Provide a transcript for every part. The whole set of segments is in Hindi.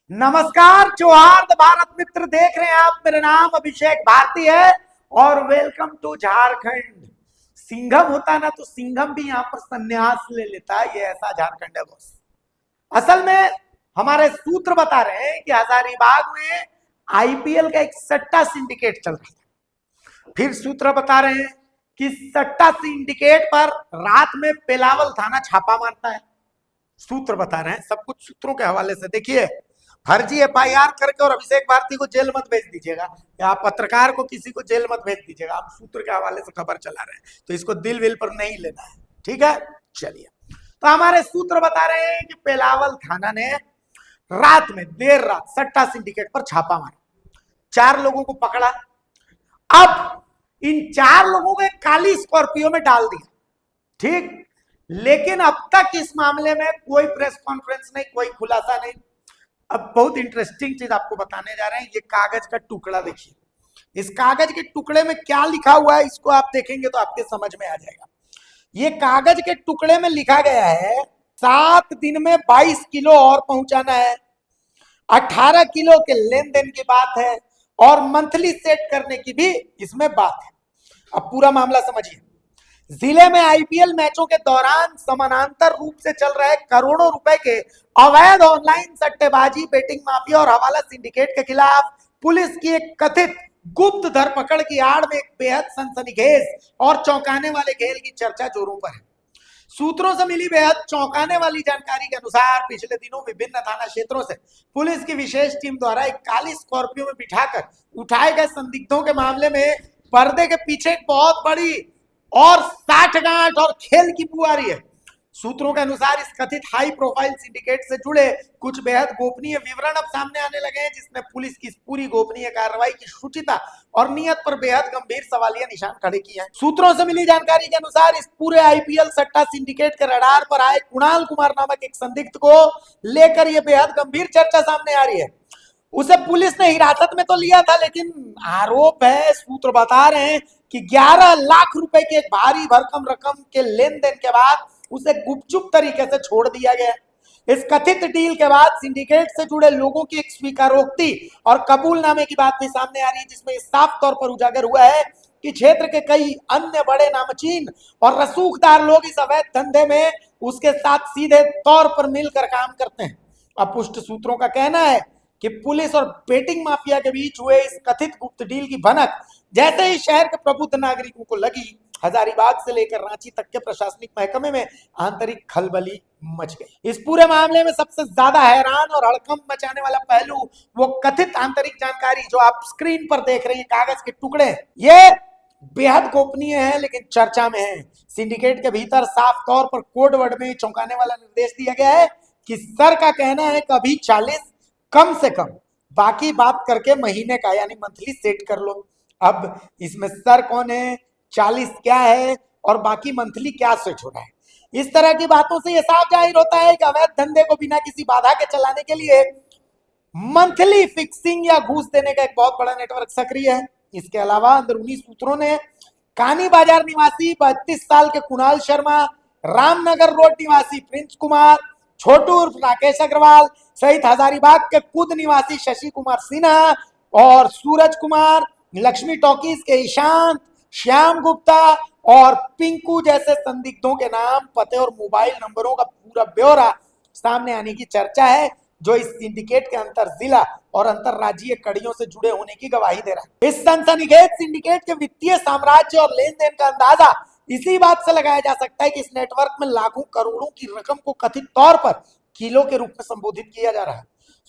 नमस्कार चौहार्द भारत मित्र देख रहे हैं आप। मेरा नाम अभिषेक भारती है और वेलकम टू झारखंड। सिंघम होता ना तो सिंघम भी यहाँ पर संन्यास ले लेता है। ये ऐसा झारखंड है बॉस। असल में हमारे सूत्र बता रहे हैं कि हजारीबाग में आईपीएल का एक सट्टा सिंडिकेट चल रहा था। फिर सूत्र बता रहे हैं कि सट्टा सिंडिकेट पर रात में पेलावल थाना छापा मारता है। सूत्र बता रहे हैं, सब कुछ सूत्रों के हवाले से। देखिए, फर्जी एफआईआर करके और अभिषेक भारती को जेल मत भेज दीजिएगा, या पत्रकार को किसी को जेल मत भेज दीजिएगा। आप सूत्र के हवाले से खबर चला रहे हैं तो इसको दिल विल पर नहीं लेना है, ठीक है। चलिए, तो हमारे सूत्र बता रहे हैं कि पेलावल थाना ने रात में देर रात सट्टा सिंडिकेट पर छापा मारा, 4 लोगों को पकड़ा। अब इन 4 लोगों को एक काली स्कॉर्पियो में डाल दिया, ठीक। लेकिन अब तक इस मामले में कोई प्रेस कॉन्फ्रेंस नहीं, कोई खुलासा नहीं। अब बहुत इंटरेस्टिंग चीज आपको बताने जा रहे हैं। ये कागज का टुकड़ा देखिए, इस कागज के टुकड़े में क्या लिखा हुआ है, इसको आप देखेंगे तो आपके समझ में आ जाएगा। ये कागज के टुकड़े में लिखा गया है 7 दिन में 22 किलो और पहुंचाना है, 18 किलो के लेन देन की बात है और मंथली सेट करने की भी इसमें बात है। अब पूरा मामला समझिए। जिले में आईपीएल मैचों के दौरान समानांतर रूप से चल रहे करोड़ों रुपए के अवैध ऑनलाइन सट्टेबाजी, बेटिंग माफिया और हवाला सिंडिकेट के खिलाफ पुलिस की एक कथित गुप्त धरपकड़ की आड़ में एक बेहद सनसनीखेज और चौंकाने वाले खेल की चर्चा जोरों पर है। सूत्रों से मिली बेहद चौंकाने वाली जानकारी के अनुसार पिछले दिनों विभिन्न थाना क्षेत्रों से पुलिस की विशेष टीम द्वारा एक काली स्कॉर्पियो में बिठाकर उठाए गए संदिग्धों के मामले में पर्दे के पीछे एक बहुत बड़ी और 60 और खेल की बुआरी है। सूत्रों के अनुसार इस कथित हाई प्रोफाइल सिंडिकेट से जुड़े कुछ बेहद गोपनीय विवरण अब सामने आने लगे हैं, जिसने पुलिस की इस पूरी गोपनीय कार्रवाई की शुचिता और नियत पर बेहद गंभीर सवालिया निशान खड़े किए हैं। सूत्रों से मिली जानकारी के अनुसार इस पूरे आईपीएल सट्टा सिंडिकेट के रडार पर आए कुणाल कुमार नामक एक संदिग्ध को लेकर यह बेहद गंभीर चर्चा सामने आ रही है। उसे पुलिस ने हिरासत में तो लिया था, लेकिन आरोप है, सूत्र बता रहे हैं कि 11 लाख रुपए की एक भारी भरकम रकम के लेन देन के बाद उसे गुपचुप तरीके से छोड़ दिया गया। इस कथित डील के बाद सिंडिकेट से जुड़े लोगों की एक स्वीकारोक्ति और कबूलनामे की बात भी सामने आ रही है, जिसमें साफ तौर पर उजागर हुआ है कि क्षेत्र के कई अन्य बड़े नामचीन और रसूखदार लोग इस अवैध धंधे में उसके साथ सीधे तौर पर मिलकर काम करते हैं। अब पुष्ट सूत्रों का कहना है कि पुलिस और बेटिंग माफिया के बीच हुए इस कथित गुप्त डील की भनक जैसे ही शहर के प्रबुद्ध नागरिकों को लगी, हजारीबाग से लेकर रांची तक के प्रशासनिक महकमे में आंतरिक खलबली मच गई। इस पूरे मामले में सबसे ज्यादा हैरान और हड़कंप मचाने वाला पहलू वो कथित आंतरिक जानकारी जो आप स्क्रीन पर देख रहे हैं, कागज के टुकड़े। ये बेहद गोपनीय है लेकिन चर्चा में है। सिंडिकेट के भीतर साफ तौर पर कोड वर्ड में चौंकाने वाला निर्देश दिया गया है कि सर का कहना है कि अभी 40 कम से कम, बाकी बात करके महीने का यानी मंथली सेट कर लो। अब इसमें सर कौन है, 40 क्या है और बाकी मंथली क्या सेट हो रहा है, इस तरह की बातों से यह साफ जाहिर होता है कि अवैध धंधे को बिना किसी बाधा के चलाने के लिए मंथली फिक्सिंग या घूस देने का एक बहुत बड़ा नेटवर्क सक्रिय है। इसके अलावा अंदरूनी सूत्रों ने कानी बाजार निवासी 32 साल के कुणाल शर्मा, रामनगर रोड निवासी प्रिंस कुमार, छोटू उर्फ राकेश अग्रवाल सहित हजारीबाग के कुद निवासी शशि कुमार सिन्हा और सूरज कुमार, लक्ष्मी टॉकीज के ईशांत, श्याम गुप्ता और पिंकू जैसे संदिग्धों के नाम, पते और मोबाइल नंबरों का पूरा ब्यौरा सामने आने की चर्चा है, जो इस सिंडिकेट के अंतर जिला और अंतरराज्यीय कड़ियों से जुड़े होने की गवाही दे रहा है। इस सनसनीखेज सिंडिकेट के वित्तीय साम्राज्य और लेन देन का अंदाजा इसी बात से लगाया जा सकता है कि इस नेटवर्क में लाखों करोड़ों की रकम को कथित तौर पर किलो के रूप में संबोधित किया जा रहा है।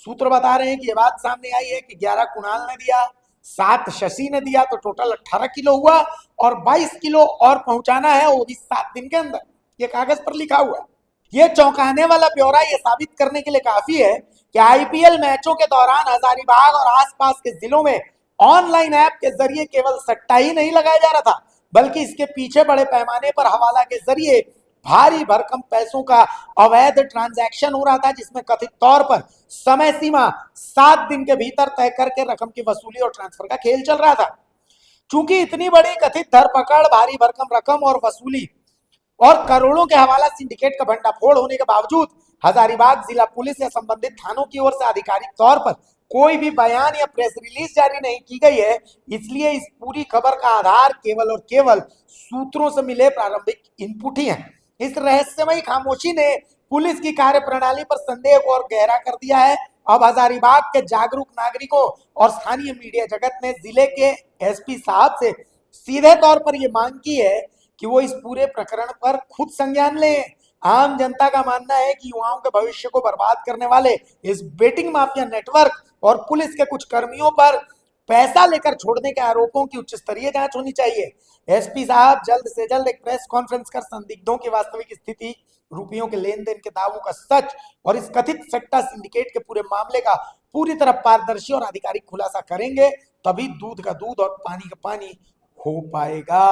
सूत्र बता रहे हैं कि यह बात सामने आई है कि 11 कुणाल ने दिया, 7 शशि ने दिया, तो टोटल 18 किलो हुआ और 22 किलो और पहुंचाना है, वो भी 7 दिन के अंदर। ये कागज पर लिखा हुआ है। ये चौंकाने वाला ब्यौरा ये साबित करने के लिए काफी है कि आईपीएल मैचों के दौरान हजारीबाग और आसपास के जिलों में ऑनलाइन ऐप के जरिए केवल सट्टा ही नहीं लगाया जा रहा था, बल्कि इसके पीछे बड़े पैमाने पर हवाला के जरिए भारी भरकम पैसों का अवैध ट्रांजैक्शन हो रहा था, जिसमें कथित तौर पर समय सीमा 7 दिन के भीतर तय करके रकम की वसूली और ट्रांसफर का खेल चल रहा था। चूंकि इतनी बड़ी कथित धरपकड़, भारी भरकम रकम और वसूली और करोड़ों के हवाला सिंडिकेट का भंडाफोड़ होने के बावजूद हजारीबाग जिला पुलिस या संबंधित थानों की ओर से आधिकारिक तौर पर कोई भी बयान या प्रेस रिलीज जारी नहीं की गई है, इसलिए इस पूरी खबर का आधार केवल और केवल सूत्रों से मिले प्रारंभिक इनपुट ही है। इस रहस्यमयी खामोशी ने पुलिस की कार्यप्रणाली पर संदेह को और गहरा कर दिया है। अब हजारीबाग के जागरूक नागरिकों और स्थानीय मीडिया जगत ने जिले के एसपी साहब से सीधे तौर पर यह मांग की है कि वो इस पूरे प्रकरण पर खुद संज्ञान लें। आम जनता का मानना है कि युवाओं के भविष्य को बर्बाद करने वाले इस बेटिंग माफिया नेटवर्क और पुलिस के कुछ कर्मियों पर पैसा लेकर छोड़ने के आरोपों की उच्च स्तरीय जांच होनी चाहिए। एसपी साहब जल्द से जल्द एक प्रेस कॉन्फ्रेंस कर संदिग्धों की वास्तविक स्थिति, रुपयों के लेन देन के दावों का सच और इस कथित सट्टा सिंडिकेट के पूरे मामले का पूरी तरह पारदर्शी और आधिकारिक खुलासा करेंगे, तभी दूध का दूध और पानी का पानी हो पाएगा।